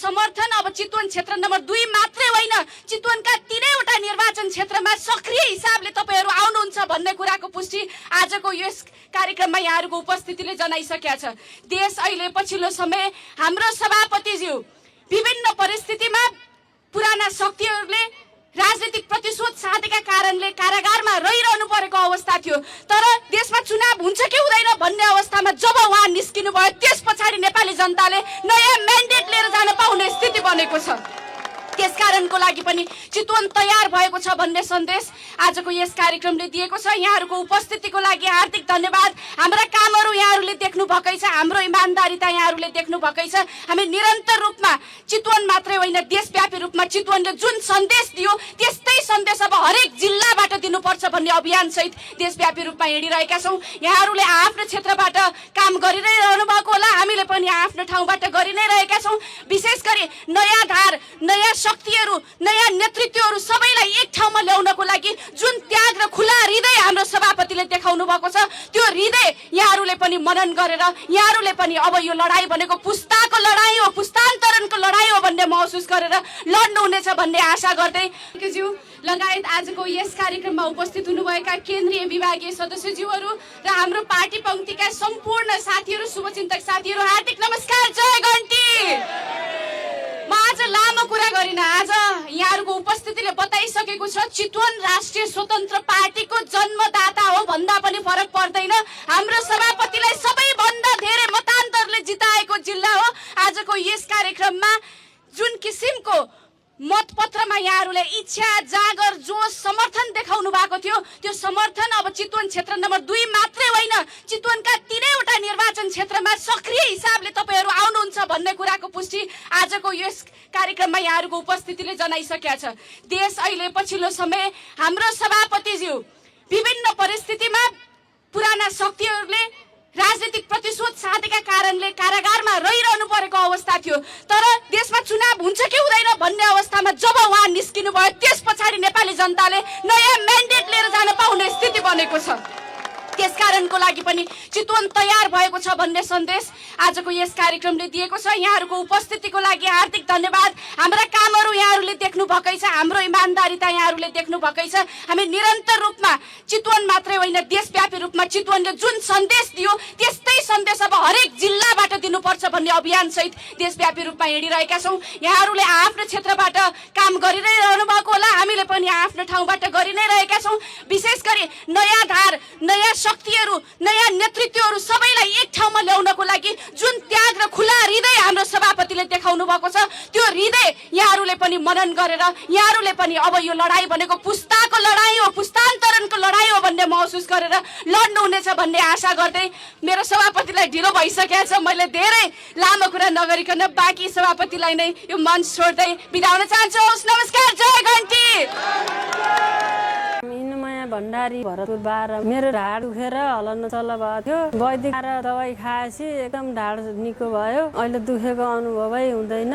समर्थन अब चितवन क्षेत्र नम्बर 2 मात्रै होइन, चितवनका 3वटा निर्वाचन क्षेत्रमा सक्रिय हिसाबले तपाईहरु आउनुहुन्छ भन्ने कुराको पुष्टि आजको यस कार्यक्रममा यहाँहरुको उपस्थितिले जनाइसकेका छ। देश अहिले पछिल्लो समय हाम्रो सभापतिज्यू विभिन्न परिस्थितिमा पुराना शक्तिहरूले राजनीतिक प्रतिशोध साधेका कारणले कारागारमा रहिरहनु परेको अवस्था थियो। तर देशमा चुनाव हुन्छ कि हुँदैन भन्ने अवस्थामा जब उहाँ निस्किनु भयो, त्यस पछाडि नेपाली जनताले नयाँ म्यान्डेट लिएर जान पाउने स्थिति बनेको छ। त्यसकारणको लागि पनि चितवन तयार भएको छ भन्ने सन्देश आजको यस कार्यक्रमले दिएको छ। यहाँहरुको उपस्थितिको लागि हार्दिक धन्यवाद। हाम्रा कामहरु यहाँहरुले देख्नु भकै छ, हाम्रो इमानदारीता यहाँहरुले देख्नु भकै छ। हामी निरन्तर रूपमा चितवन मात्रै होइन, देशव्यापी रूपमा चितवनले जुन सन्देश दियो त्यस्तै सन्देश अब हरेक जिल्लाबाट दिनुपर्छ भन्ने अभियान सहित देशव्यापी रूपमा हिँडिरहेका छौं। यहाँहरुले आफ्नो क्षेत्रबाट काम गरिरहनु भएको होला, हामीले पनि आफ्नो ठाउँबाट गरि नै रहेका छौं। विशेष गरी नयाँ धार, नयाँ शक्तिहरू, नयाँ नेतृत्वहरू सबैलाई एक ठाउँमा ल्याउनको लागि जुन त्याग र खुला हृदय हाम्रो सभापतिले देखाउनु भएको छ, त्यो हृदय यहाँहरुले पनि मनन गरेर यहाँहरुले पनि अब यो लडाई भनेको पुस्ताको लडाई हो, पुस्तान्तरणको लडाई हो भन्ने महसुस गरेर लड्नु हुनेछ भन्ने आशा गर्दै ज्यू लगायत आजको यस कार्यक्रममा उपस्थित हुनुभएका केन्द्रीय विभागीय सदस्यज्यूहरू र हाम्रो पार्टी पंक्तिका सम्पूर्ण साथीहरू, शुभचिन्तक साथीहरू, हार्दिक नमस्कार, जय घण्टी। म आज लामो कुरा गरिन, आज यहाँहरुको उपस्थितिले बताइसकेको छ चितवन राष्ट्रिय स्वतन्त्र पार्टीको जन्मदाता हो भन्दा पनि फरक पर्दैन। हाम्रो सभापतिलाई सबैभन्दा धेरै मतान्तरले जिताएको जिल्ला हो। आजको यस कार्यक्रममा जुन किसिमको मतपत्रमा यहाँहरुले इच्छा, जागर, जोश, समर्थन देखाउनु भएको थियो, त्यो समर्थन अब चितवन क्षेत्र नम्बर 2 मात्रै होइन, चितवनका 3वटा निर्वाचन क्षेत्रमा सक्रिय हिसाबले तपाईहरु आउनुहुन्छ भन्ने कुराको पुष्टि आजको यस कार्यक्रममा यहाँहरुको उपस्थितिले जनाइसकेका छ। देश अहिले पछिल्लो समय हाम्रो सभापतिज्यू विभिन्न परिस्थितिमा पुराना शक्तिहरूले राजनीतिक प्रतिशोध साधेका कारणले कारागारमा रहिरहनु परेको अवस्था थियो। तर देशमा चुनाव हुन्छ कि हुँदैन भन्ने अवस्थामा जब उहाँ निस्किनु भयो, त्यस पछाडि नेपाली जनताले नयाँ म्यान्डेट लिएर जान पाउने स्थिति बनेको छ। त्यसकारणको लागि पनि चितवन तयार भएको छ भन्ने सन्देश आजको यस कार्यक्रमले दिएको छ। यहाँहरुको उपस्थितिको लागि हार्दिक धन्यवाद। हाम्रा कामहरु यहाँहरुले देख्नु भकै छ, हाम्रो इमानदारीता यहाँहरुले देख्नु भकै छ। हामी निरन्तर रूपमा चितवन मात्रै होइन, देशव्यापी रूपमा चितवनले जुन सन्देश दियो त्यस्तै सन्देश अब हरेक जिल्लाबाट दिनुपर्छ भन्ने अभियान सहित देशव्यापी रूपमा हिँडिरहेका छौं। यहाँहरुले आफ्नो क्षेत्रबाट काम गरिरहनु भएको होला, हामीले पनि आफ्नो ठाउँबाट गरि नै रहेका छौं। विशेष गरी नयाँ धार, नयाँ शक्तिहरू, नयाँ नेतृत्वहरू सबैलाई एक ठाउँमा ल्याउनको लागि जुन त्याग र खुला हृदय हाम्रो सभापतिले देखाउनु भएको छ, त्यो हृदय यहाँहरुले पनि मनन गरेर यहाँहरुले पनि अब यो लडाई भनेको पुस्ताको लडाई हो, पुस्तान्तरणको लडाई हो भन्ने महसुस गरेर लड्नु हुनेछ भन्ने आशा गर्दै मेरो सभापतिलाई ढिलो भइसकेको छ। मैले धेरै लामो कुरा नगरिकन बाँकी सभापतिलाई नै यो मञ्च छोड्दै बिदा हुन चाहन्छु। नमस्कार, जय घण्टी। भण्डारी भरतपुर 12 मेरो ढाड दुखेर हल्न चल्न भएको थियो। वैदिक दबाई खाएपछि एकदम ढाड निको भयो। अहिले दुखेको अनुभवै हुँदैन।